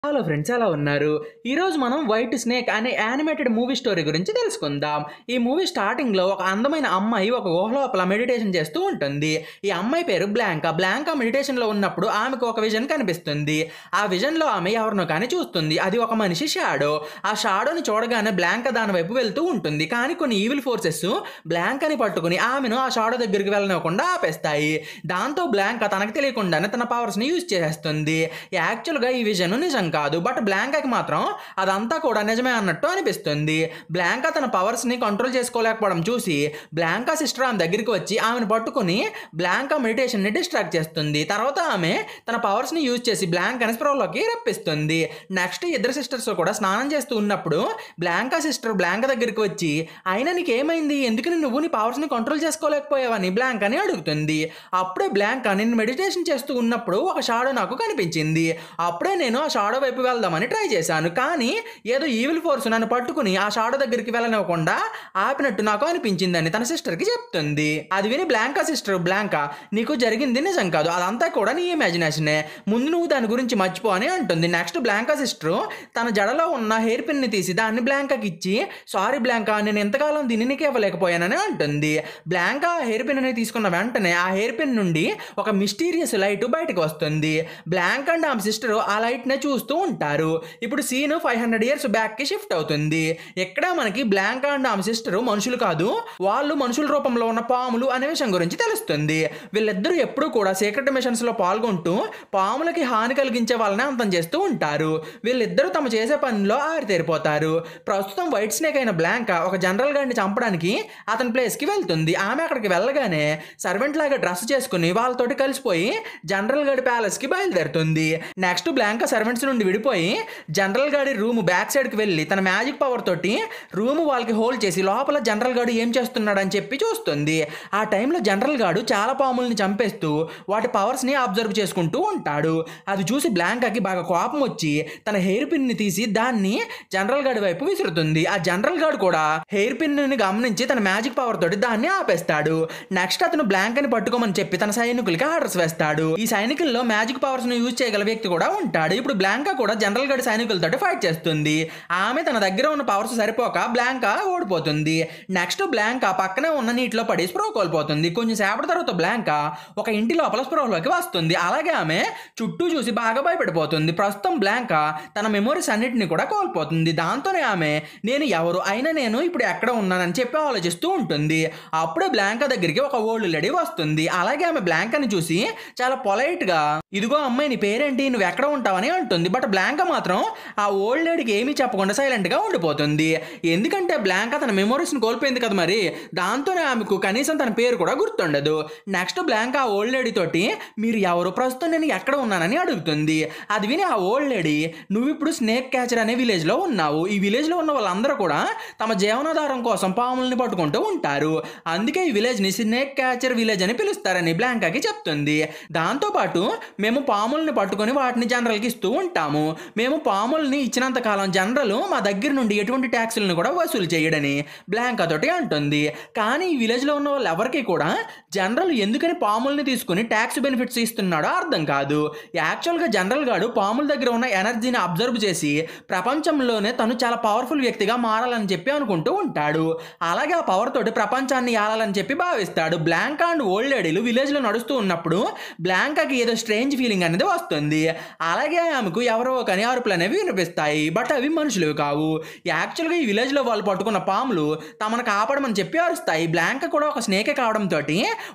Hello friends, ఎలా ఉన్నారు? ఈరోజు మనం వైట్ స్నేక్ అనే యానిమేటెడ్ మూవీ స్టోరీ గురించి తెలుసుకుందాం. ఈ మూవీ స్టార్టింగ్లో ఒక అందమైన అమ్మాయి ఒక గుహ లోపల మెడిటేషన్ చేస్తూ ఉంటుంది. ఈ అమ్మాయి పేరు బ్లాంకా. బ్లాంకా మెడిటేషన్లో ఉన్నప్పుడు ఆమెకు ఒక విజన్ కనిపిస్తుంది. ఆ విజన్లో ఆమె ఎవరినో కానీ చూస్తుంది. అది ఒక మనిషి షాడో. ఆ షాడోని చూడగానే బ్లాంకా దాని వైపు వెళ్తూ ఉంటుంది. కానీ కొన్ని ఈవిల్ ఫోర్సెస్ బ్లాంకాని పట్టుకుని ఆమెను ఆ షాడో దగ్గరికి వెళ్ళనివ్వకుండా ఆపేస్తాయి. దాంతో బ్లాంకా తనకు తెలియకుండానే తన పవర్స్ని యూజ్ చేసేస్తుంది. యాక్చువల్గా ఈ విజన్ నిజం కాదు, బట్ బ్లాంకాకి మాత్రం అదంతా కూడా నిజమే అన్నట్టు అనిపిస్తుంది. బ్లాంకా తన పవర్స్ని కంట్రోల్ చేసుకోలేకపోవడం చూసి బ్లాంకా సిస్టర్ ఆమె దగ్గరికి వచ్చి ఆమెను పట్టుకుని బ్లాంకా మెడిటేషన్ని డిస్ట్రాక్ట్ చేస్తుంది. తర్వాత ఆమె తన పవర్స్ని యూజ్ చేసి బ్లాంకాని స్ప్రోలోకి రప్పిస్తుంది. నెక్స్ట్ ఇద్దరు సిస్టర్స్ కూడా స్నానం చేస్తూ ఉన్నప్పుడు బ్లాంకా సిస్టర్ బ్లాంకా దగ్గరికి వచ్చి, అయినా నీకు ఏమైంది, ఎందుకని నువ్వు నీ పవర్స్ని కంట్రోల్ చేసుకోలేకపోయావని బ్లాంకాని అడుగుతుంది. అప్పుడే బ్లాంకా, నేను మెడిటేషన్ చేస్తూ ఉన్నప్పుడు ఒక షాడో నాకు కనిపించింది. అప్పుడే నేను ఆ షాడో వైపు వెళ్దామని ట్రై చేశాను, కానీ ఏదో ఈవిల్ ఫోర్స్ నన్ను పట్టుకుని ఆ షాడో దగ్గరికి వెళ్ళనివ్వకుండా ఆపినట్టు నాకు అనిపించిందని తన సిస్టర్కి చెప్తుంది. అది విని బ్లాంకా సిస్టర్, బ్లాంకా నీకు జరిగింది నిజం కాదు, అదంతా కూడా నీ ఇమాజినేషనే, ముందు నువ్వు దాని గురించి మర్చిపో అని అంటుంది. నెక్స్ట్ బ్లాంకా సిస్టర్ తన జడలో ఉన్న హెయిర్ పిన్ని తీసి దాన్ని బ్లాంకాకి ఇచ్చి, సారీ బ్లాంకా, నేను ఎంతకాలం దీన్ని నీకు ఇవ్వలేకపోయానని అంటుంది. బ్లాంకా హెయిర్ పిన్ని తీసుకున్న వెంటనే ఆ హెయిర్ పిన్ నుండి ఒక మిస్టీరియస్ లైట్ బయటకు వస్తుంది. బ్లాంకా అండ్ ఆమె సిస్టర్ ఆ లైట్నే చూస్తూ ఉంటారు. ఇప్పుడు సీన్ 500 ఇయర్స్ బ్యాక్ కి షిఫ్ట్ అవుతుంది. ఇక్కడ మనకి బ్లాంకా అండ్ ఆమె సిస్టర్ మనుషులు కాదు, వాళ్ళు మనుషుల రూపంలో ఉన్న పాములు అనే విషయం గురించి తెలుస్తుంది. వీళ్ళిద్దరూ ఎప్పుడూ కూడా సీక్రెట్ మిషన్స్ లో పాల్గొంటూ పాములకి హాని కలిగించే వాళ్ళని అంతం చేస్తూ ఉంటారు. వీళ్ళిద్దరూ తమ చేసే పనిలో ఆరితేరిపోతారు. ప్రస్తుతం వైట్ స్నేక్ అయిన బ్లాంకా ఒక జనరల్ గాడిని చంపడానికి అతని ప్లేస్ కి వెళ్తుంది. ఆమె అక్కడికి వెళ్ళగానే సర్వెంట్ లాగా డ్రెస్ చేసుకుని వాళ్ళతోటి కలిసిపోయి జనరల్ గాడి ప్యాలెస్ కి బయలుదేరుతుంది. నెక్స్ట్ బ్లాంకా సర్వెంట్స్ నుండి విడిపోయి జనరల్ గాడి రూమ్ బ్యాక్ సైడ్ కి వెళ్ళి తన మ్యాజిక్ పవర్ తోటి రూమ్ వాళ్ళకి హోల్డ్ చేసి లోపల జనరల్ గాడు ఏం చేస్తున్నాడు అని చెప్పి చూస్తుంది. ఆ టైంలో జనరల్ గాడు చాలా పాముల్ని చంపేస్తూ వాటి పవర్స్ ని అబ్జర్వ్ చేసుకుంటూ ఉంటాడు. అది చూసి బ్లాంకాకి బాగా కోపం వచ్చి తన హెయిర్ పిన్ ని తీసి దాన్ని జనరల్ గాడి వైపు విసురుతుంది. ఆ జనరల్ గాడు కూడా హెయిర్ పిన్ ని గమనించి తన మ్యాజిక్ పవర్ తోటి దాన్ని ఆపేస్తాడు. నెక్స్ట్ అతను బ్లాంకాని పట్టుకోమని చెప్పి తన సైనికులకి ఆర్డర్స్ వేస్తాడు. ఈ సైనికుల్లో మ్యాజిక్ పవర్స్ ను యూజ్ చేయగల వ్యక్తి కూడా ఉంటాడు. ఇప్పుడు బ్లాంకా కూడా జనరల్ గడి సైనికులతో ఫైట్ చేస్తుంది. ఆమె తన దగ్గర ఉన్న పవర్స్ సరిపోక బ్లాంకా ఓడిపోతుంది. నెక్స్ట్ బ్లాంకా పక్కనే ఉన్న నీటిలో పడి స్ప్రో కోల్పోతుంది. కొంచెం సేపటి తర్వాత బ్లాంకా ఒక ఇంటి లోపల స్ప్రోలోకి వస్తుంది. అలాగే ఆమె చుట్టూ చూసి బాగా భయపడిపోతుంది. ప్రస్తుతం బ్లాంకా తన మెమోరీస్ అన్నిటిని కూడా కోల్పోతుంది. దాంతోనే ఆమె నేను ఎవరు, అయినా నేను ఇప్పుడు ఎక్కడ ఉన్నానని చెప్పి ఆలోచిస్తూ ఉంటుంది. అప్పుడే బ్లాంకా దగ్గరికి ఒక ఓల్డ్ లేడీ వస్తుంది. అలాగే ఆమె బ్లాంకాని చూసి చాలా పొలైట్ గా, ఇదిగో అమ్మాయి, నీ పేరేంటి, నువ్వు ఎక్కడ ఉంటావని అంటుంది. బట్ బ్లాంకా మాత్రం ఆ ఓల్డ్ లేడీకి ఏమీ చెప్పకుండా సైలెంట్ గా ఉండిపోతుంది. ఎందుకంటే బ్లాంకా తన మెమోరీస్ని కోల్పోయింది కదా, మరి దాంతోనే ఆమెకు కనీసం తన పేరు కూడా గుర్తుండదు. నెక్స్ట్ బ్లాంకా ఆ ఓల్డ్ లేడీ తోటి మీరు ఎవరు, ప్రస్తుతం నేను ఎక్కడ ఉన్నానని అడుగుతుంది. అది విని ఆ ఓల్డ్ లేడీ, నువ్వు ఇప్పుడు స్నేక్ క్యాచర్ అనే విలేజ్ లో ఉన్నావు. ఈ విలేజ్ లో ఉన్న వాళ్ళందరూ కూడా తమ జీవనాధారం కోసం పాముల్ని పట్టుకుంటూ ఉంటారు. అందుకే ఈ విలేజ్ ని స్నేక్ క్యాచర్ విలేజ్ అని పిలుస్తారని బ్లాంకాకి చెప్తుంది. దాంతో పాటు మేము పాముల్ని పట్టుకొని వాటిని జనరల్కి ఇస్తూ ఉంటాము. మేము పాముల్ని ఇచ్చినంత కాలం జనరల్ మా దగ్గర నుండి ఎటువంటి ట్యాక్సులను కూడా వసూలు చేయడని బ్లాంకా తోటి అంటుంది. కానీ ఈ విలేజ్లో ఉన్న వాళ్ళు ఎవరికి కూడా జనరల్ ఎందుకని పాముల్ని తీసుకుని ట్యాక్స్ బెనిఫిట్స్ ఇస్తున్నాడో అర్థం కాదు. యాక్చువల్గా జనరల్ గాడు పాముల దగ్గర ఉన్న ఎనర్జీని అబ్జర్వ్ చేసి ప్రపంచంలోనే తను చాలా పవర్ఫుల్ వ్యక్తిగా మారాలని చెప్పి అనుకుంటూ ఉంటాడు. అలాగే ఆ పవర్ తోటి ప్రపంచాన్ని ఆలాలని చెప్పి భావిస్తాడు. బ్లాంకా అండ్ ఓల్డ్ లేడీలు విలేజ్లో నడుస్తూ ఉన్నప్పుడు బ్లాంకాకి ఏదో స్ట్రేంజ్ ఫీలింగ్ అనేది వస్తుంది. అలాగే ఆమెకు ఎవరో కానీ అరుపులు అనేవి వినిపిస్తాయి, బట్ అవి మనుషులు కావు. యాక్చువల్గా ఈ విలేజ్లో వాళ్ళు పట్టుకున్న పాములు తమను కాపాడమని చెప్పి అరుస్తాయి. బ్లాంకా కూడా ఒక స్నేకే కావడంతో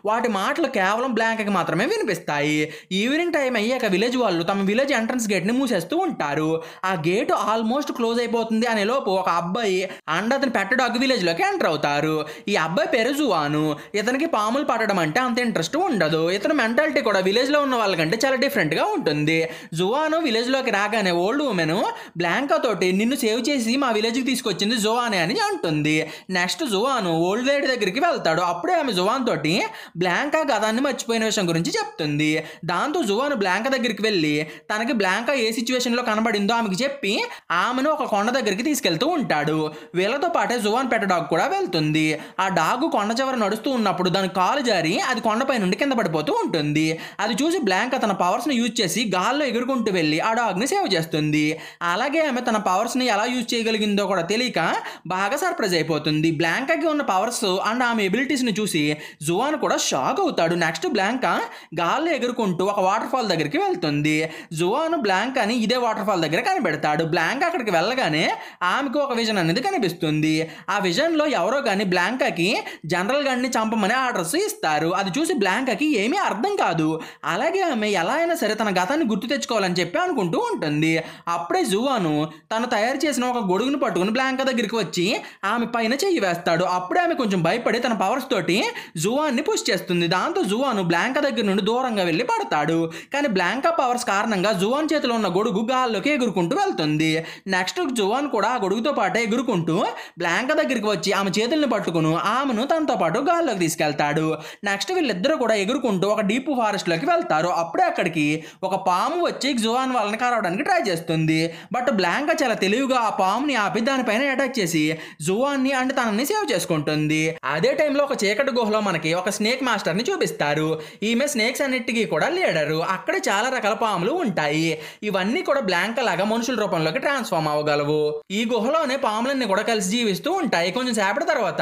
వాటి మాటలు కేవలం బ్లాంకాకి మాత్రమే వినిపిస్తాయి. ఈవినింగ్ టైం అయ్యాక విలేజ్ వాళ్ళు తమ విలేజ్ ఎంట్రన్స్ గేట్ని మూసేస్తూ ఉంటారు. ఆ గేట్ ఆల్మోస్ట్ క్లోజ్ అయిపోతుంది అనే లోపు ఒక అబ్బాయి అండ్ అతని పెట్ డాగ్ విలేజ్లోకి ఎంటర్ అవుతారు. ఈ అబ్బాయి పేరు జువాను. ఇతనికి పాములు పట్టడం అంటే అంత ఇంట్రెస్ట్ ఉండదు. ఇతని మెంటాలిటీ కూడా విలేజ్లో ఉన్న వాళ్ళకంటే చాలా డిఫరెంట్గా ఉంటుంది. జువాను విలేజ్లోకి రాగానే ఓల్డ్ ఉమెన్ బ్లాంకా తోటి నిన్ను సేవ్ చేసి మా విలేజ్కి తీసుకొచ్చింది జువానే అని అంటుంది. నెక్స్ట్ జువాను ఓల్డ్ లేడీ దగ్గరికి వెళ్తాడు. అప్పుడే ఆమె జువాన్ తోటి బ్లాంకా గతాన్ని మర్చిపోయిన విషయం గురించి చెప్తుంది. దాంతో జువాను బ్లాంకా దగ్గరికి వెళ్ళి తనకి బ్లాంకా ఏ సిచ్యువేషన్లో కనబడిందో ఆమెకి చెప్పి ఆమెను ఒక కొండ దగ్గరికి తీసుకెళ్తూ ఉంటాడు. వీళ్ళతో పాటే జువాన్ పెట్ డాగ్ కూడా వెళ్తుంది. ఆ డాగ్ కొండ చివర నడుస్తూ ఉన్నప్పుడు దాని కాలు జారి అది కొండపై నుండి కింద పడిపోతూ ఉంటుంది. అది చూసి బ్లాంకా తన పవర్స్ని యూజ్ చేసి గాల్లో ఎగురుకుంటూ వెళ్ళి ఆ డాగ్ డాగ్ని సేవ్ చేస్తుంది. అలాగే ఆమె తన పవర్స్ని ఎలా యూజ్ చేయగలిగిందో కూడా తెలియక బాగా సర్ప్రైజ్ అయిపోతుంది. బ్లాంకాకి ఉన్న పవర్స్ అండ్ ఆమె ఎబిలిటీస్ని చూసి జువాన్ కూడా షాక్ అవుతాడు. నెక్స్ట్ బ్లాంకా గాల్లో ఎగురుకుంటూ ఒక వాటర్ ఫాల్ దగ్గరికి వెళ్తుంది. జువాన్ బ్లాంకాని ఇదే వాటర్ ఫాల్ దగ్గర కనిపెడతాడు. బ్లాంకా అక్కడికి వెళ్ళగానే ఆమెకు ఒక విజన్ అనేది కనిపిస్తుంది. ఆ విజన్లో ఎవరో కానీ బ్లాంకాకి జనరల్ గన్ని చంపమని ఆర్డర్స్ ఇస్తారు. అది చూసి బ్లాంకాకి ఏమీ అర్థం కాదు. అలాగే ఆమె ఎలా అయినా సరే తన గతాన్ని గుర్తు తెచ్చుకోవాలని చెప్పి అనుకుంటూ ఉంటుంది. అప్పుడే జువాను తను తయారు చేసిన ఒక గొడుగును పట్టుకుని బ్లాంకా దగ్గరికి వచ్చి ఆమె పైన చెయ్యి వేస్తాడు. అప్పుడే ఆమె కొంచెం భయపడి తన పవర్స్ తోటి జువాన్ని పుష్ చేస్తుంది. దాంతో జువాను బ్లాంకా దగ్గర నుండి దూరంగా వెళ్ళి పడతాడు. కానీ బ్లాంకా పవర్స్ కారణంగా జువాన్ చేతిలో ఉన్న గొడుగు గాల్లోకి ఎగురుకుంటూ వెళ్తుంది. నెక్స్ట్ జువాన్ కూడా ఆ గొడుగుతో పాటు ఎగురుకుంటూ బ్లాంకా దగ్గరికి వచ్చి ఆమె చేతుల్ని పట్టుకుని ఆమెను తనతో పాటు గాల్లోకి తీసుకెళ్తాడు. నెక్స్ట్ వీళ్ళిద్దరూ కూడా ఎగురుకుంటూ ఒక డీప్ ఫారెస్ట్ లోకి వెళ్తారు. అప్పుడే అక్కడికి ఒక పాము వచ్చి జువాన్ వాళ్ళని కలవడానికి ట్రై చేస్తుంది. బట్ బ్లాంకా చాలా తెలివిగా ఆ పాముని ఆపి దానిపైన అటాక్ చేసి జువాన్ని అండ్ తనని సేవ్ చేసుకుంటుంది. అదే టైంలో ఒక చీకటి గుహలో మనకి ఒక స్నేక్ మాస్టర్ ని చూపిస్తారు. ఈమె స్నేక్స్ అన్నిటికీ కూడా లీడరు. అక్కడే చాలా రకాల పాములు ఉంటాయి. ఇవన్నీ కూడా బ్లాంకా లాగా మనుషుల రూపంలోకి ట్రాన్స్ఫార్మ్ అవ్వగలవు. ఈ గుహలోనే పాములన్నీ కూడా కలిసి జీవిస్తూ ఉంటాయి. కొంచెం సేపటి తర్వాత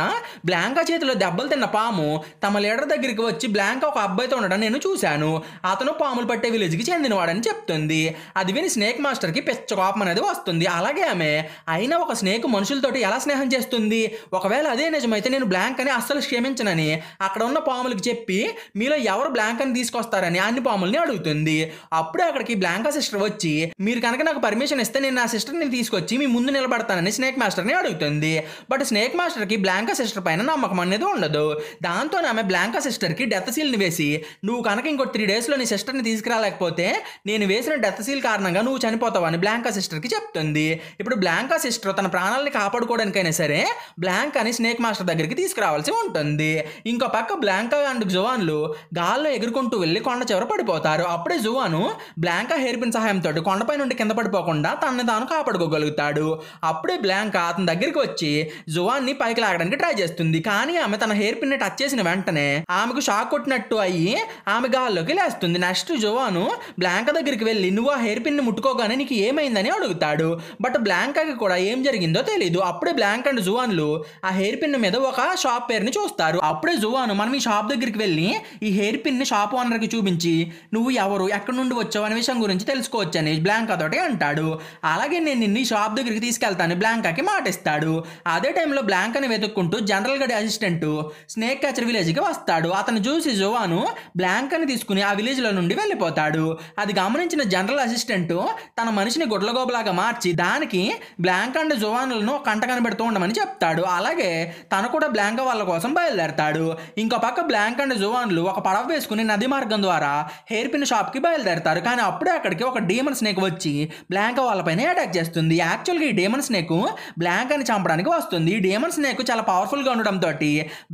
బ్లాంకా చేతిలో దెబ్బలు తిన్న పాము తమ లీడర్ దగ్గరికి వచ్చి బ్లాంకా ఒక అబ్బాయితో ఉండడం నేను చూశాను, అతను పాములు పట్టే విలేజ్కి చెందినవాడని చెప్తుంది. అది విని స్నేక్ మాస్టర్కి పెద్ద కోపం అనేది వస్తుంది. అలాగే ఆమె అయినా ఒక స్నేక్ మనుషులతోటి ఎలా స్నేహం చేస్తుంది, ఒకవేళ అదే నిజమైతే నేను బ్లాంకాని అస్సలు క్షమించనని అక్కడ ఉన్న పాములకి చెప్పి మీలో ఎవరు బ్లాంకాని తీసుకొస్తారని అన్ని పాముల్ని అడుగుతుంది. అప్పుడే అక్కడికి బ్లాంకా సిస్టర్ వచ్చి మీరు కనుక నాకు పర్మిషన్ ఇస్తే నేను నా సిస్టర్ని తీసుకొచ్చి మీ ముందు నిలబడతానని స్నేక్ మాస్టర్ని అడుగుతుంది. బట్ స్నేక్ మాస్టర్కి బ్లాంకా సిస్టర్ పైన నమ్మకం అనేది ఉండదు. దాంతో ఆమె బ్లాంకా సిస్టర్కి డెత్ సీల్ని వేసి నువ్వు కనుక ఇంకో 3 డేస్లో నీ సిస్టర్ని తీసుకురాలేకపోతే నేను వేసిన డెత్ సీల్ కారణంగా నువ్వు చనిపోతావని బ్లాంకా సిస్టర్కి చెప్తుంది. ఇప్పుడు బ్లాంకా సిస్టర్ తన ప్రాణాలని కాపాడుకోవడానికైనా సరే బ్లాంకాని స్నేక్ మాస్టర్ దగ్గరికి తీసుకురావాల్సి ఉంటుంది. ఇంకో పక్క బ్లాంకా అండ్ జువాన్లు గాల్లో ఎగురుకుంటూ వెళ్ళి కొండ చివర పడిపోతారు. అప్పుడే జువాను బ్లాంకా హెయిర్ పిన్ సహాయంతో కొండపై నుండి కింద పడిపోకుండా తనని తాను కాపాడుకోగలుగుతాడు. అప్పుడే బ్లాంకా అతని దగ్గరికి వచ్చి జువాన్ని పైకి లాగడానికి ట్రై చేస్తుంది. కానీ ఆమె తన హెయిర్ పిన్ టచ్ చేసిన వెంటనే ఆమెకు షాక్ కొట్టినట్టు అయ్యి ఆమె గాల్లోకి లేస్తుంది. నెక్స్ట్ జువాను బ్లాంకా దగ్గరికి వెళ్ళి నువ్వు ఆ హెయిర్ పిన్ ముట్టుకోగానే నీకు ఏమైందని అడుగుతాడు. బట్ బ్లాంకాకి కూడా ఏం జరిగిందో తెలియదు. అప్పుడే బ్లాంకా అండ్ జువాన్లు ఆ హెయిర్ పిన్ మీద ఒక షాప్ పేరుని చూస్తారు. అప్పుడే జువాను మనం ఈ షాప్ దగ్గరికి వెళ్ళి ఈ హెయిర్ పిన్ షాప్ ఓనర్కి చూపించి నువ్వు ఎవరు ఎక్కడి నుండి వచ్చావు అనే విషయం గురించి తెలుసుకోవచ్చని బ్లాంకా తోటి అంటాడు. అలాగే నేను నిన్ను ఈ షాప్ దగ్గరికి తీసుకెళ్తాను బ్లాంకాకి మాటిస్తాడు. అదే టైంలో బ్లాంకాని వెతుక్కుంటూ జనరల్ గడి అసిస్టెంట్ స్నేక్ క్యాచర్ విలేజ్కి వస్తాడు. అతను చూసి జువాను బ్లాంకాని తీసుకుని ఆ విలేజ్ లో నుండి వెళ్ళిపోతాడు. అది గమనించిన జనరల్ అసిస్టెంట్ తన మనిషిని గుడ్లగోబలాగా మార్చి దానికి బ్లాంకా అండ్ జువాన్లను కంట కనిపెడుతూ ఉండమని చెప్తాడు. అలాగే తను కూడా బ్లాంకా వాళ్ళ కోసం బయలుదేరతాడు. ఇంకో పక్క బ్లాంకా అండ్ జువాన్లు ఒక పడవ వేసుకుని నది మార్గం ద్వారా హెయిర్ పిన్ షాప్ కి బయలుదేరతారు. కానీ అప్పుడే అక్కడికి ఒక డీమన్ స్నేక్ వచ్చి బ్లాంకా వాళ్ళపైన అటాక్ చేస్తుంది. యాక్చువల్గా ఈ డీమన్ స్నేక్ బ్లాంకాని చంపడానికి వస్తుంది. ఈ డీమన్ స్నేక్ చాలా పవర్ఫుల్ గా ఉండడంతో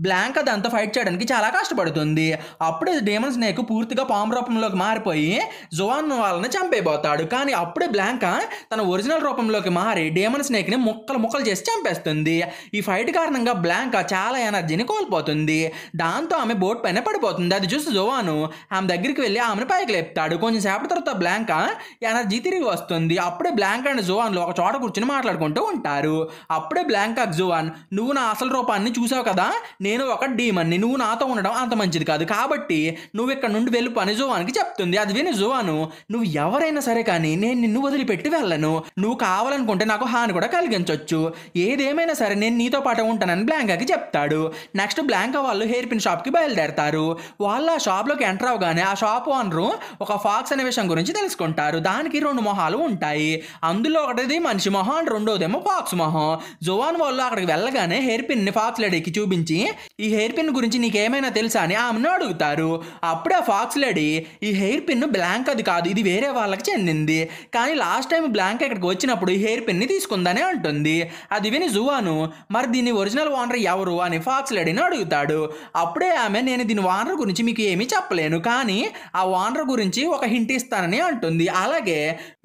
బ్లాంకా దాంతో ఫైట్ చేయడానికి చాలా కష్టపడుతుంది. అప్పుడే డీమన్ స్నేక్ పూర్తిగా పాము రూపంలోకి మారిపోయి జువాన్ వాళ్ళని చంపేయబోతాడు. కానీ అప్పుడే బ్లాంకా తన ఒరిజినల్ రూపంలోకి మారి డీమన్ స్నేక్ ని ముక్కలు చేసి చంపేస్తుంది. ఈ ఫైట్ కారణంగా బ్లాంకా చాలా ఎనర్జీని కోల్పోతుంది. దాంతో ఆమె బోట్ పైన పడిపోతుంది. అది చూసి జువాను ఆమె దగ్గరికి వెళ్ళి ఆమెను పైకి లేపుతాడు. కొంచెం సేపటి తర్వాత బ్లాంకా ఎనర్జీ తిరిగి వస్తుంది. అప్పుడే బ్లాంకా అండ్ జువాన్లు ఒక చోట కూర్చొని మాట్లాడుకుంటూ ఉంటారు. అప్పుడే బ్లాంకా జువాన్ నువ్వు నా అసలు రూపాన్ని చూసావు కదా, నేను ఒక డీమన్ని, నువ్వు నాతో ఉండడం అంత మంచిది కాదు, కాబట్టి నువ్వు ఇక్కడ నుండి వెళ్ళి పని జువాన్కి చెప్తుంది. అది విని జువాను నువ్వు ఎవరైనా సరే కానీ నేను నిన్ను వదిలిపెట్టి వెళ్ళను, నువ్వు కావాలనుకుంటే నాకు హాని కూడా కలిగించవచ్చు, ఏదేమైనా సరే నేను నీతో పాటు ఉంటానని బ్లాంకాకి చెప్తాడు. నెక్స్ట్ బ్లాంకా వాళ్ళు హెయిర్ పిన్ షాప్కి బయలుదేరతారు. వాళ్ళు ఆ షాప్లోకి ఎంటర్ అవగానే ఆ షాప్ ఓనరు ఒక ఫాక్స్ అనే విషయం గురించి తెలుసుకుంటారు. దానికి 2 మొహాలు ఉంటాయి. అందులో ఒకటిది మనిషి మొహం, రెండోదేమో ఫాక్స్ మొహం. జువాన్ వాళ్ళు అక్కడికి వెళ్ళగానే హెయిర్ పిన్ ని ఫాక్స్ లేడీకి చూపించి ఈ హెయిర్ పిన్ గురించి నీకేమైనా తెలుసా అని ఆమెను అడుగుతారు. అప్పుడే ఆ ఫాక్స్ లేడీ ఈ హెయిర్ పిన్ బ్లాంకాది కాదు, ఇది వేరే వాళ్ళకి చెందింది, కానీ లాస్ట్ టైం బ్లాంకా ఇక్కడికి వచ్చినప్పుడు ఈ హెయిర్ పిన్ ని తీసుకుందని అంటుంది. అది విని జువాను మరి దీని ఒరిజినల్ ఓనర్ ఎవరు అని ఫాక్స్ లేడీని అడుగుతాడు. అప్పుడే ఆమె నేను దీని ఓనర్ గురించి మీకు ఏమీ చెప్పలేను, కానీ ఆ ఓనర్ గురించి ఒక హింట్ ఇస్తానని అంటుంది. అలాగే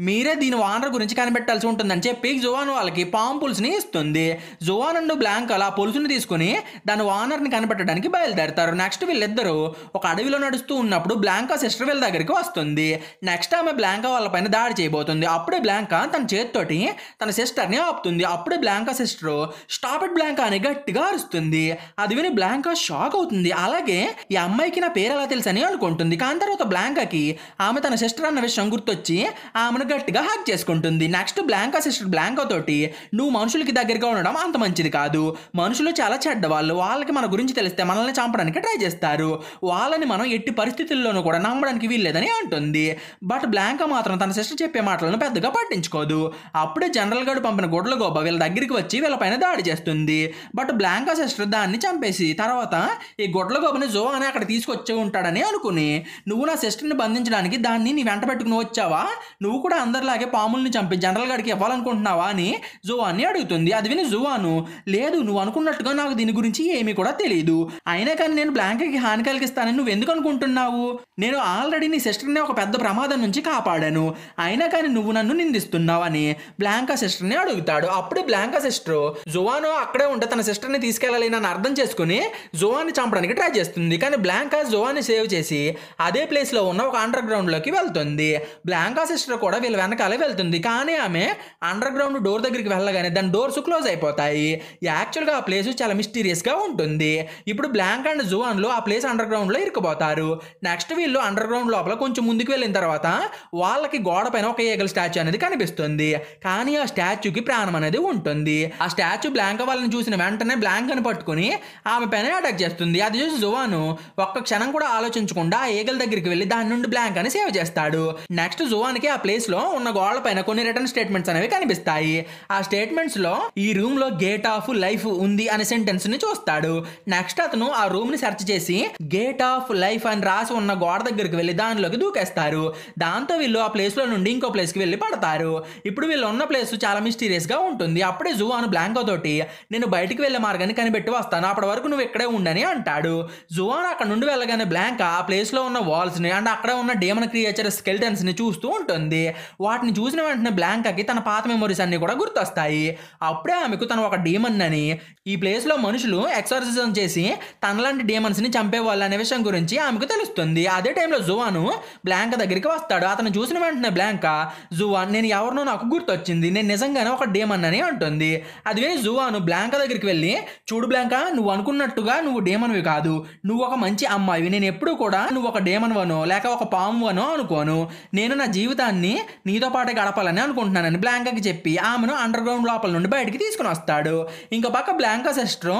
మీరే దీని ఓనర్ గురించి కనిపెట్టాల్సి ఉంటుందని చెప్పి జువాన్ వాళ్ళకి పాము పులుసుని ఇస్తుంది. జువాన్ అండ్ బ్లాంకా ఆ పులుసుని తీసుకుని దాని ఓనర్ని కనిపెట్టడానికి బయలుదేరతారు. నెక్స్ట్ వీళ్ళిద్దరూ ఒక అడవిలో నడుస్తూ ఉన్నప్పుడు బ్లాంకా సిస్టర్ వీళ్ళ దగ్గరికి వస్తుంది. నెక్స్ట్ ఆమె బ్లాంకా వాళ్ళపైన పైన దాడి చేయబోతుంది. అప్పుడే బ్లాంకా తన చేతితోటి తన సిస్టర్ని ఆపుతుంది. అప్పుడే blanca sister stop it blanca అని గట్టిగా అరుస్తుంది. అది విని బ్లాంకా షాక్ అవుతుంది. అలాగే ఈ అమ్మాయికి నా పేరు ఎలా తెలుసని అనుకుంటుంది. కానీ తర్వాత బ్లాంకాకి ఆమె తన సిస్టర్ అన్న విషయం గుర్తొచ్చి ఆమెను గట్టిగా హగ్ చేసుకుంటుంది. నెక్స్ట్ బ్లాంకా సిస్టర్ బ్లాంకా తోటి నువ్వు మనుషులకి దగ్గరగా ఉండడం అంత మంచిది కాదు, మనుషులు చాలా చెడ్డవాళ్ళు, వాళ్ళకి మన గురించి తెలిస్తే మనల్ని చంపడానికి ట్రై చేస్తారు, వాళ్ళని మనం ఎట్టి పరిస్థితుల్లోనూ కూడా నమ్మడానికి వీల్లేదని అంటుంది. బట్ బ్లాంకా మాత్రం తన సిస్టర్ చెప్పే మాటలను పెద్దగా పట్టించుకోదు. అప్పుడే జనరల్ గారు పంపిన గొడ్లగోబ వీళ్ళ దగ్గరికి వచ్చి వీళ్ళపైన దాడి చేస్తుంది. బట్ బ్లాంకా సిస్టర్ దాన్ని చంపేసి తర్వాత ఈ గొడ్లగోబని జో అని అక్కడ తీసుకొచ్చి ఉంటాడని అనుకుని నువ్వు నా సిస్టర్ని బంధించడానికి దాన్ని నీ వెంట పెట్టుకుని వచ్చావా, నువ్వు కూడా అందరిలాగే పాముల్ని చంపి జనరల్ గారికి ఇవ్వాలనుకుంటున్నావా అని జోవాన్ని అడుగుతుంది. అది విని జోవాను లేదు, నువ్వు అనుకున్నట్టుగా నాకు దీని గురించి ఏమీ కూడా తెలియదు, అయినా కానీ నేను బ్లాంకాకి హాని కలిగిస్తానని నువ్వు ఎందుకు అనుకుంటున్నావు, నేను ఆల్రెడీ నీ సిస్టర్ని ఒక పెద్ద ప్రమాదం నుంచి కాపాడాను, అయినా కానీ నువ్వు నన్ను నిందిస్తున్నావు అని బ్లాంకా సిస్టర్ని అడుగుతాడు. అప్పుడు బ్లాంకా సిస్టర్ జోవాను అక్కడే ఉంటే తన సిస్టర్ని తీసుకెళ్ళాలి అని అర్థం చేసుకుని జోవాన్ని చంపడానికి ట్రై చేస్తుంది. కానీ బ్లాంకా జోవాన్ని సేవ్ చేసి అదే ప్లేస్ లో ఉన్న ఒక అండర్ గ్రౌండ్ లోకి వెళ్తుంది. బ్లాంకా సిస్టర్ కూడా వీళ్ళ వెనకాలే వెళ్తుంది. కానీ ఆమె అండర్ గ్రౌండ్ డోర్ దగ్గరికి వెళ్ళగానే దాని డోర్స్ క్లోజ్ అయిపోతాయి. యాక్చువల్గా ఆ ప్లేస్ చాలా మిస్టీరియస్ గా ఉంటుంది. ఇప్పుడు బ్లాంక్ అండ్ జోవాన్లు ఆ ప్లేస్ అండర్ గ్రౌండ్ లో ఇరుక్కుపోతారు. నెక్స్ట్ వీళ్ళు అండర్ గ్రౌండ్ లోపల కొంచెం ముందుకు వెళ్ళిన తర్వాత వాళ్ళకి గోడ పైన ఒక ఈగల్ స్టాచ్యూ అనేది కనిపిస్తుంది. కానీ ఆ స్టాచ్యూకి ప్రాణం అనేది ఉంటుంది. ఆ స్టాచ్యూ బ్లాంకా వాళ్ళని చూసిన వెంటనే బ్లాంక్ అని పట్టుకుని ఆమె పైన అటాక్ చేస్తుంది. అది చూసి జోవాను ఒక్క క్షణం కూడా ఆలోచించకుండా ఆ ఈగల్ దగ్గరికి వెళ్ళి దాని నుండి బ్లాంక్ అని సేవ్ చేస్తాడు. నెక్స్ట్ జోవాన్కి ఆ ప్లేస్ లో ఉన్న గోడ పైన కొన్ని రిటర్న్ స్టేట్మెంట్స్ అనేవి కనిపిస్తాయి. ఆ స్టేట్మెంట్స్ లో ఈ రూమ్ లో గేట్ ఆఫ్ లైఫ్ ఉంది అనే సెంటెన్స్ ని చూస్తాడు. నెక్స్ట్ అతను ఆ రూమ్ ని సెర్చ్ చేసి గేట్ ఆఫ్ లైఫ్ అని రాసి ఉన్న గోడ దగ్గరికి వెళ్ళి దానిలోకి దూకేస్తారు. దాంతో వీళ్ళు ఆ ప్లేస్ లో నుండి ఇంకో ప్లేస్ కి వెళ్ళి పడతారు. ఇప్పుడు వీళ్ళు ఉన్న ప్లేస్ చాలా మిస్టీరియస్ గా ఉంటుంది. అప్పుడే జోవాన్ బ్లాంకో తోటి నేను బయటికి వెళ్లే మార్గాన్ని కనిపెట్టి వస్తాను, అప్పటి వరకు నువ్వు ఇక్కడే ఉండని అంటాడు. జోవాన్ అక్కడ నుండి వెళ్ళగానే బ్లాంక్ ఆ ప్లేస్ లో ఉన్న వాల్స్ ని అండ్ అక్కడ ఉన్న డేమన్ క్రియేచర్ స్కెల్టన్స్ ని చూస్తూ ఉంటుంది. వాటిని చూసిన వెంటనే బ్లాంకాకి తన పాత మెమరీస్ అన్ని కూడా గుర్తొస్తాయి. అప్పుడే ఆమెకు తను ఒక డీమన్ అని, ఈ ప్లేస్ లో మనుషులు ఎక్సర్సిజం చేసి తనలాంటి డీమన్స్ ని చంపేవాళ్ళు అనే విషయం గురించి ఆమెకు తెలుస్తుంది. అదే టైంలో జోవాను బ్లాంకా దగ్గరికి వస్తాడు. అతను చూసిన వెంటనే బ్లాంకా జువాన్ నేను ఎవరినో నాకు గుర్తొచ్చింది, నేను నిజంగానే ఒక డేమన్ అని అంటుంది. అది విని జువాను బ్లాంకా దగ్గరికి వెళ్ళి చూడు బ్లాంకా, నువ్వు అనుకున్నట్టుగా నువ్వు డేమన్వి కాదు, నువ్వు ఒక మంచి అమ్మాయివి, నేను ఎప్పుడు కూడా నువ్వు ఒక డేమన్ వనో లేక ఒక పాము వనో అనుకోను, నేను నా జీవితాన్ని నీతో పాటే గడపాలని అనుకుంటున్నానని బ్లాంకాకి చెప్పి ఆమెను అండర్ గ్రౌండ్ లోపల నుండి బయటికి తీసుకుని వస్తాడు. ఇంకో పక్క బ్లాంకా సిస్టర్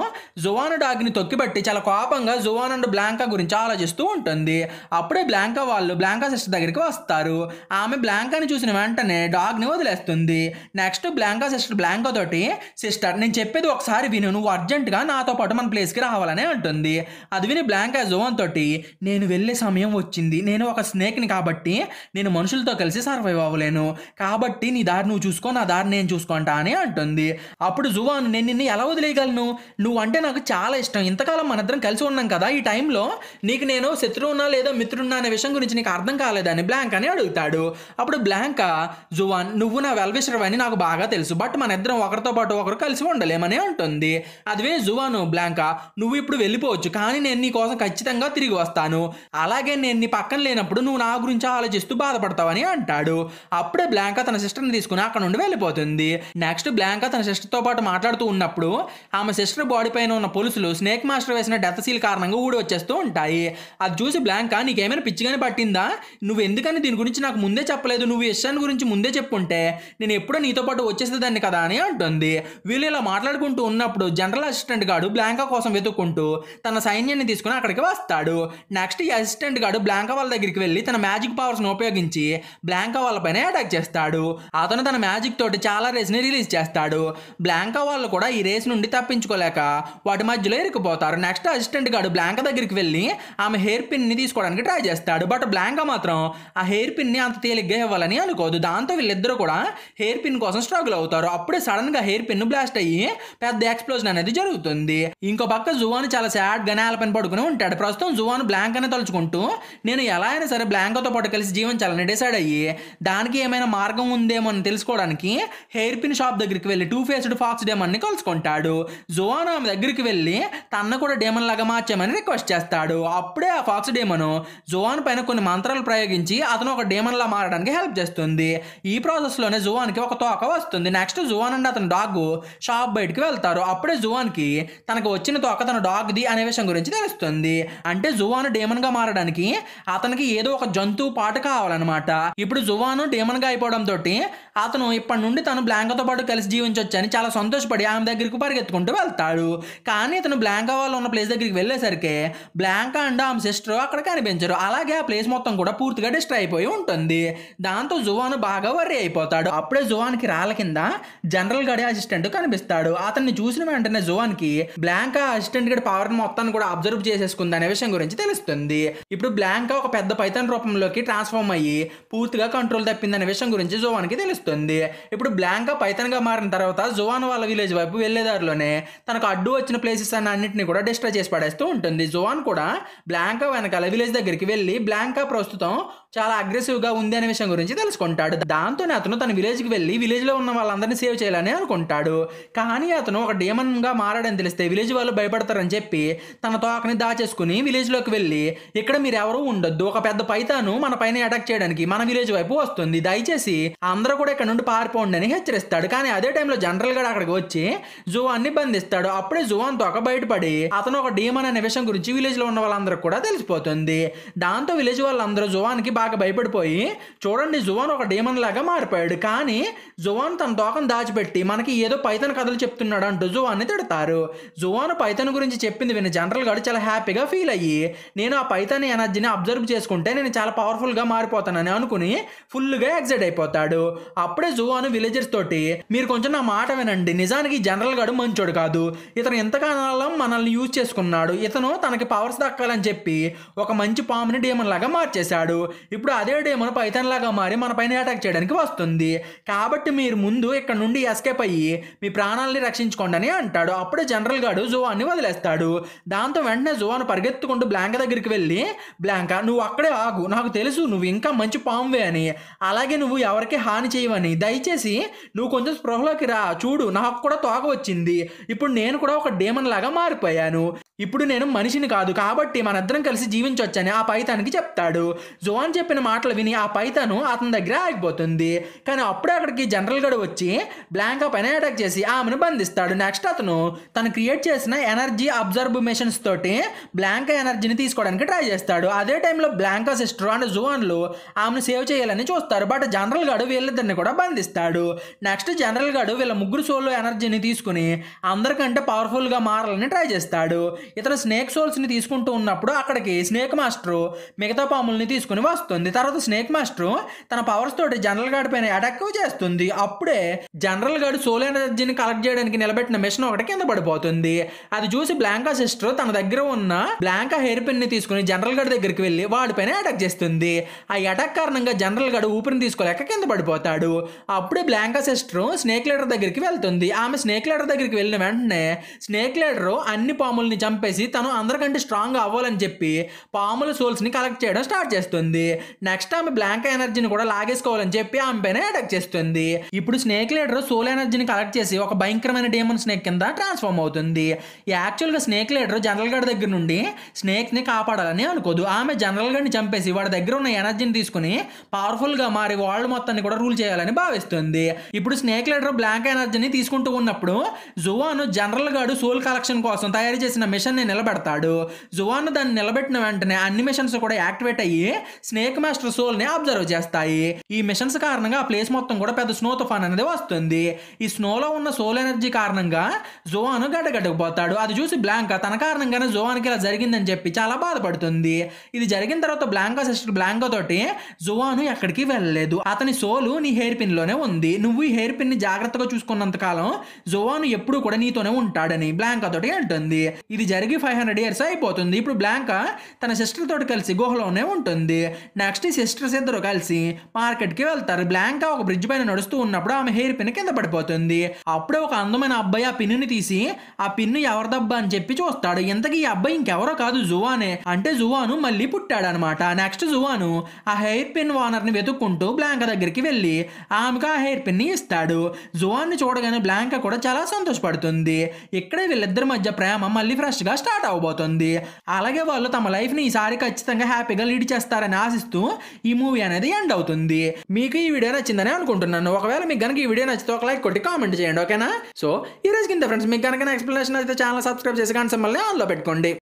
జువాను డాగ్ని తొక్కిబట్టి చాలా కోపంగా జువాన్ అండ్ బ్లాంకా గురించి ఆలోచిస్తూ ఉంటుంది. అప్పుడే బ్లాంకా వాళ్ళు బ్లాంకా సిస్టర్ దగ్గరికి వస్తారు. ఆమె బ్లాంకాని చూసిన వెంటనే డాగ్ని వదిలేస్తుంది. నెక్స్ట్ బ్లాంకా సిస్టర్ బ్లాంకా తోటి సిస్టర్ నేను చెప్పేది ఒకసారి విను, నువ్వు అర్జెంటుగా నాతో పాటు మన ప్లేస్కి రావాలని అంటుంది. అది విని బ్లాంకా జోవాన్ తోటి నేను వెళ్ళే సమయం వచ్చింది, నేను ఒక స్నేక్ని కాబట్టి నేను మనుషులతో కలిసి సర్వైవ్ అవ్వలేను, కాబట్టి నీ దారి నువ్వు చూసుకో, నా దారి నేను చూసుకుంటా అని అంటుంది. అప్పుడు జువాన్ నేను నిన్ను ఎలా వదిలేయగలను, నువ్వు అంటే నాకు చాలా ఇష్టం, ఇంతకాలం మనిద్దరం కలిసి ఉన్నాం కదా, ఈ టైంలో నీకు నేను శత్రువున్నా లేదా మిత్రున్నా అనే విషయం గురించి నీకు అర్థం కాలేదని బ్లాంకాని అడుగుతాడు. అప్పుడు బ్లాంకా జువాన్ నువ్వు నా వెల్విషర్ అని నాకు బాగా తెలుసు, బట్ మన ఇద్దరం ఒకరితో పాటు ఒకరు కలిసి ఉండలేమని అంటుంది. అదివే జువాను బ్లాంకా నువ్వు ఇప్పుడు వెళ్ళిపోవచ్చు, కానీ నేను నీ కోసం ఖచ్చితంగా తిరిగి వస్తాను, అలాగే నేను నీ పక్కన లేనప్పుడు నువ్వు నా గురించి ఆలోచిస్తూ బాధపడతావని అంటాడు. అప్పుడే బ్లాంకా తన సిస్టర్ని తీసుకుని అక్కడ నుండి వెళ్ళిపోతుంది. నెక్స్ట్ బ్లాంకా తన సిస్టర్తో పాటు మాట్లాడుతూ ఉన్నప్పుడు ఆమె సిస్టర్ బాడీ పైన ఉన్న పొలుసులు స్నేక్ మాస్టర్ వేసిన డెత్ సీల్ కారణంగా ఊడి వచ్చేస్తూ ఉంటాయి. అది చూసి బ్లాంకా నీకేమైనా పిచ్చిగానే పట్టిందా, నువ్వు ఎందుకని దీని గురించి నాకు ముందే చెప్పలేదు, నువ్వు ఈ విషయాన్ని గురించి ముందే చెప్పుంటే నేను ఎప్పుడో నీతో పాటు వచ్చేసేదాన్ని కదా అని అంటుంది. వీళ్ళు ఇలా మాట్లాడుకుంటూ ఉన్నప్పుడు జనరల్ అసిస్టెంట్ గాడు బ్లాంకా కోసం వెతుక్కుంటూ తన సైన్యాన్ని తీసుకుని అక్కడికి వస్తాడు. నెక్స్ట్ ఈ అసిస్టెంట్ గాడు బ్లాంకా వాళ్ళ దగ్గరికి వెళ్ళి తన మ్యాజిక్ పవర్స్ ను ఉపయోగించి బ్లాంకా వాళ్ళపైన అటాక్ చేస్తాడు. అతను తన మ్యాజిక్ తోటి చాలా రేస్ ని రిలీజ్ చేస్తాడు. బ్లాంకా వాళ్ళు కూడా ఈ రేస్ నుండి తప్పించుకోలేక వాటి మధ్యలో ఇరుక్కుపోతారు. నెక్స్ట్ అసిస్టెంట్ గాడు బ్లాంకా దగ్గరికి వెళ్ళి ఆమె హెయిర్ పిన్ ని తీసుకోవడానికి ట్రై చేస్తాడు. బట్ బ్లాంకా మాత్రం ఆ హెయిర్ పిన్ ని అంత తేలిగ్గా ఇవ్వాలని అనుకోదు. దాంతో వీళ్ళిద్దరూ కూడా హెయిర్ పిన్ కోసం స్ట్రగుల్ అవుతారు. అప్పుడే సడన్ గా హెయిర్ పిన్ బ్లాస్ట్ అయ్యి పెద్ద ఎక్స్ప్లోజన్ అనేది జరుగుతుంది. ఇంకో పక్క జువాన్ చాలా సాడ్ గా నేలపైన పడుకుని ఉంటాడు. ప్రస్తుతం జువాన్ బ్లాంకాని తలుచుకుంటూ నేను ఎలా అయినా సరే బ్లాంకాతో పాటు కలిసి జీవించాలని డిసైడ్ అయ్యి దానికి ఏమైనా మార్గం ఉందేమో అని తెలుసుకోవడానికి హెయిర్ పిన్ షాప్ దగ్గరికి వెళ్ళి టూ ఫేస్డ్ ఫాక్స్ డేమన్ ని కలుసుకుంటాడు. జువాన్ ఆమె దగ్గరికి వెళ్ళి తనను కూడా డేమన్ లాగా మార్చామని రిక్వెస్ట్ చేస్తాడు. అప్పుడే ఆ ఫాక్స్ డేమన్ జువాన్ పైన కొన్ని మంత్రాలు ప్రయోగించి అతను ఒక డేమన్ లా మారడానికి హెల్ప్ చేస్తుంది. ఈ ప్రాసెస్ లోనే జువాన్కి ఒక తోక వస్తుంది. నెక్స్ట్ జువాన్ అండ్ అతని డాగ్ షాప్ బయటికి వెళ్తారు. అప్పుడే జువాన్కి తనకు వచ్చిన తోక తన డాగ్ది అనే విషయం గురించి తెలుస్తుంది. అంటే జువాన్ డేమన్ గా మారడానికి అతనికి ఏదో ఒక జంతువు పాట కావాలన్నమాట. ఇప్పుడు జువాన్ డేమన్ గా అయిపోవడం తోటి అతను ఇప్పటి నుండి తను బ్లాంకాతో పాటు కలిసి జీవించొచ్చని చాలా సంతోషపడి ఆమె దగ్గరికి పరిగెత్తుకుంటూ వెళ్తాడు. కానీ ఇతను బ్లాంకా వాళ్ళు ఉన్న ప్లేస్ దగ్గరికి వెళ్ళేసరికి బ్లాంకా అండ్ ఆమె సిస్టర్ అక్కడ కనిపించరు. అలాగే ఆ ప్లేస్ మొత్తం కూడా పూర్తిగా డిస్ట్రాయ్ అయిపోయి ఉంటుంది. దాంతో జువాన్ బాగా వర్రీ అయిపోతాడు. అప్పుడే జువాన్కి రాళ్ళ కింద జనరల్ గడి అసిస్టెంట్ కనిపిస్తాడు. అతన్ని చూసిన వెంటనే జువాన్కి బ్లాంకా అసిస్టెంట్ గడి పవర్ మొత్తాన్ని కూడా అబ్జర్వ్ చేసేసుకుంది అనే విషయం గురించి తెలుస్తుంది. ఇప్పుడు బ్లాంకా ఒక పెద్ద పైథాన్ రూపంలోకి ట్రాన్స్ఫార్మ్ అయ్యి పూర్తిగా కంట్రోల్ తప్పిందనే విషయం గురించి జువాన్కి తెలుస్తుంది. ఇప్పుడు బ్లాంకా పైథాన్ గా మారిన తర్వాత జువాన్ వాళ్ళ విలేజ్ వైపు వెళ్లేదారిలోనే తనకు అడ్డు వచ్చిన ప్లేసెస్ అన్నింటినీ కూడా డిస్ట్రాయ్ చేసి పడేస్తూ ఉంటుంది. జువాన్ కూడా బ్లాంకా వెనకాల విలేజ్ దగ్గరికి వెళ్ళి బ్లాంకా ప్రస్తుతం చాలా అగ్రెసివ్ గా ఉంది అనే విషయం గురించి తెలుసుకుంటాడు. దాంతోనే అతను తన విలేజ్ కి వెళ్ళి విలేజ్ లో ఉన్న వాళ్ళందరినీ సేవ్ చేయాలని అనుకుంటాడు. కానీ అతను ఒక డేమన్ గా మారాడని తెలిస్తే విలేజ్ వాళ్ళు భయపడతారని చెప్పి తన తోకని దాచేసుకుని విలేజ్ లోకి వెళ్ళి ఇక్కడ మీరు ఎవరు ఉండొద్దు, ఒక పెద్ద పైతాను మన పైన అటాక్ చేయడానికి మన విలేజ్ వైపు వస్తుంది, దయచేసి అందరూ కూడా ఇక్కడ నుండి పారిపోండి అని హెచ్చరిస్తాడు. కానీ అదే టైంలో జనరల్ గా అక్కడికి వచ్చి జువాన్ని బంధిస్తాడు. అప్పుడే జువాన్ తోక బయటపడి అతను ఒక డేమన్ అనే విషయం గురించి విలేజ్ లో ఉన్న వాళ్ళందరూ కూడా తెలిసిపోతుంది. దాంతో విలేజ్ వాళ్ళందరూ జువాన్కి బాగా భయపడిపోయి చూడండి జువాన్ ఒక డేమన్ లాగా మారిపోయాడు, కానీ జువాన్ తన తోకను దాచిపెట్టి మనకి ఏదో పైథాన్ కథలు చెప్తున్నాడు అంటూ జువాన్ని తిడతారు. జువాన్ పైథాన్ గురించి చెప్పింది విని జనరల్ గాడు చాలా హ్యాపీగా ఫీల్ అయ్యి నేను ఆ పైథాన్ ఎనర్జీని అబ్జర్వ్ చేసుకుంటే నేను చాలా పవర్ఫుల్ గా మారిపోతానని అనుకుని ఫుల్ గా ఎక్సైట్ అయిపోతాడు. అప్పుడే జువాన్ విలేజర్స్ తోటి మీరు కొంచెం నా మాట వినండి, నిజానికి జనరల్ గాడు మంచోడు కాదు, ఇతను ఎంతకాలం మనల్ని యూజ్ చేసుకున్నాడు, ఇతను తనకి పవర్స్ దక్కాలని చెప్పి ఒక మంచి పాముని డేమన్ లాగా మార్చేశాడు. ఇప్పుడు అదే డేమన్ పైథాన్ లాగా మారి మన పైన అటాక్ చేయడానికి వస్తుంది, కాబట్టి మీరు ముందు ఇక్కడ నుండి ఎస్కేప్ అయ్యి మీ ప్రాణాలని రక్షించుకోండి అని అంటాడు. అప్పుడే జనరల్ గాడు జువాన్ని వదిలేస్తాడు. దాంతో వెంటనే జువాన్ పరిగెత్తుకుంటూ బ్లాంకా దగ్గరికి వెళ్ళి బ్లాంకా నువ్వు అక్కడే ఆగు, నాకు తెలుసు నువ్వు ఇంకా మంచి పామువే అని, అలాగే నువ్వు ఎవరికి హాని చేయవని, దయచేసి నువ్వు కొంచెం స్పృహలోకి రా, చూడు నాకు కూడా తోక వచ్చింది, ఇప్పుడు నేను కూడా ఒక డేమన్ లాగా మారిపోయాను, ఇప్పుడు నేను మనిషిని కాదు, కాబట్టి మనిద్దరం కలిసి జీవించవచ్చని ఆ పైథాన్కి చెప్తాడు. జువాన్ చెప్పిన మాటలు విని ఆ పైథాను అతని దగ్గర ఆగిపోతుంది. కానీ అప్పుడే అక్కడికి జనరల్ గడు వచ్చి బ్లాంకా పైన అటాక్ చేసి ఆమెను బంధిస్తాడు. నెక్స్ట్ అతను తను క్రియేట్ చేసిన ఎనర్జీ అబ్జర్వ్ మెషన్స్ తోటి బ్లాంకా ఎనర్జీని తీసుకోవడానికి ట్రై చేస్తాడు. అదే టైంలో బ్లాంకా సిస్టర్ అండ్ జువాన్లు ఆమెను సేవ్ చేయాలని చూస్తారు. బట్ జనరల్ గడు వీళ్ళిద్దరిని కూడా బంధిస్తాడు. నెక్స్ట్ జనరల్ గడు వీళ్ళ ముగ్గురు సోల్లో ఎనర్జీని తీసుకుని అందరికంటే పవర్ఫుల్ గా మారాలని ట్రై చేస్తాడు. ఇతను స్నేక్ సోల్స్ ని తీసుకుంటూ ఉన్నప్పుడు అక్కడికి స్నేక్ మాస్టర్ మిగతా పాముల్ని తీసుకుని వస్తుంది. తర్వాత స్నేక్ మాస్టర్ తన పవర్స్ తోటి జనరల్ గార్డ్ పైన అటాక్ చేస్తుంది. అప్పుడే జనరల్ గార్డ్ సోల్ ఎనర్జీని కలెక్ట్ చేయడానికి నిలబెట్టిన మిషన్ ఒకటి కింద పడిపోతుంది. అది చూసి బ్లాంకా సిస్టర్ తన దగ్గర ఉన్న బ్లాంకా హెయిర్ పిన్ ని తీసుకుని జనరల్ గార్డ్ దగ్గరికి వెళ్ళి వాడిపైన అటాక్ చేస్తుంది. ఆ అటాక్ కారణంగా జనరల్ గార్డ్ ఊపిరిని తీసుకోలేక కింద పడిపోతాడు. అప్పుడే బ్లాంకా సిస్టర్ స్నేక్ లీడర్ దగ్గరికి వెళ్తుంది. ఆమె స్నేక్ లీడర్ దగ్గరికి వెళ్ళిన వెంటనే స్నేక్ లీడర్ అన్ని పాముల్ని చంపేసి తను అందరికంటే స్ట్రాంగ్ అవ్వాలని చెప్పి పాముల సోల్స్ ని కలెక్ట్ చేయడం స్టార్ట్ చేస్తుంది. నెక్స్ట్ ఆమె బ్లాంకా ఎనర్జీని కూడా లాగేసుకోవాలని చెప్పి ఆమె పైన అటాక్ చేస్తుంది. ఇప్పుడు స్నేక్ లీడర్ సోల్ ఎనర్జీని కలెక్ట్ చేసి ఒక భయంకరమైన డేమన్ స్నేక్ కింద ట్రాన్స్ఫార్మ్ అవుతుంది. యాక్చువల్ గా స్నేక్ లీడర్ జనరల్ గార్డ్ దగ్గర నుండి స్నేక్ ని కాపాడాలని అనుకోదు. ఆమె జనరల్ గార్డ్ ని చంపేసి వాడి దగ్గర ఉన్న ఎనర్జీని తీసుకుని పవర్ఫుల్ గా మారి వరల్డ్ మొత్తాన్ని కూడా రూల్ చేయాలని భావిస్తుంది. ఇప్పుడు స్నేక్ లీడర్ బ్లాంకా ఎనర్జీని తీసుకుంటూ ఉన్నప్పుడు Juan general guard soul collection కోసం తయారు చేసిన మిషన్ ని నిలబెడతాడు. జువాన్ దాన్ని నిలబెట్టిన వెంటనే అన్ని మిషన్స్ కూడా యాక్టివేట్ అయ్యి స్నేక్ మాస్టర్ సోల్ ని అబ్జర్వ్ చేస్తాయి. ఈ మిషన్స్ కారణంగా ఆ ప్లేస్ మొత్తం కూడా పెద్ద స్నో తుఫాన్ అనేది వస్తుంది. ఈ స్నోలో ఉన్న సోల్ ఎనర్జీ కారణంగా జువాన్ గడ్డగడ్డకుపోతాడు. అది చూసి బ్లాంకా తన కారణంగానే జువాన్కి ఇలా జరిగిందని చెప్పి చాలా బాధపడుతుంది. ఇది జరిగిన తర్వాత బ్లాంకా సిస్టర్ బ్లాంకా తోటి జువాన్ ఎక్కడికి వెళ్ళలేదు, అతని సోలు నీ హెయిర్ పిన్ లోనే ఉంది, నువ్వు ఈ హెయిర్ పిన్ ని జాగ్రత్తగా చూసుకున్నంత కాలం జువాన్ ఎప్పుడు కూడా నీతోనే ఉంటాడని బ్లాంకా తోటి అంటుంది. ఇది జరిగి 500 years అయిపోతుంది. ఇప్పుడు బ్లాంకా తన సిస్టర్ తోటి కలిసి గుహలోనే ఉంటుంది. నెక్స్ట్ ఈ సిస్టర్స్ ఇద్దరు కలిసి మార్కెట్ కి వెళ్తారు. బ్లాంకా ఒక బ్రిడ్జ్ పైన నడుస్తూ ఉన్నప్పుడు ఆమె హెయిర్ పిన్ కింద పడిపోతుంది. అప్పుడే ఒక అందమైన అబ్బాయి ఆ పిన్నుని తీసి ఆ పిన్ను ఎవరిదబ్బా అని చెప్పి చూస్తాడు. ఇంతకీ ఈ అబ్బాయి ఇంకెవరో కాదు జువానే. అంటే జువాను మళ్ళీ పుట్టాడు అనమాట. నెక్స్ట్ జువాను ఆ హెయిర్ పిన్ ఓనర్ ని వెతుక్కుంటూ బ్లాంకా దగ్గరికి వెళ్ళి ఆమెకు ఆ హెయిర్ పిన్ ని ఇస్తాడు. జువాన్ ని చూడగానే బ్లాంకా కూడా చాలా సంతోషపడుతుంది. ఇక్కడే వీళ్ళిద్దరి మధ్య ప్రేమ మళ్ళీ ఫ్రెష్ ఫ్రెష్గా స్టార్ట్ అవబోతుంది. అలాగే వాళ్ళు తమ లైఫ్ని ఈసారి ఖచ్చితంగా హ్యాపీగా లీడ్ చేస్తారని ఆశిస్తూ ఈ మూవీ అనేది ఎండ్ అవుతుంది. మీకు ఈ వీడియో నచ్చిందని అనుకుంటున్నాను. ఒకవేళ మీకు కనుక ఈ వీడియో నచ్చితే ఒక లైక్ కొట్టి కామెంట్ చేయండి, ఓకేనా? సో ఈ రోజు కింద ఫ్రెండ్స్ మీకు కనుక ఎక్స్ప్లెనేషన్ అయితే ఛానల్ సబ్స్క్రైబ్ చేసి కానీ సింబల్ని ఆన్లో పెట్టుకోండి.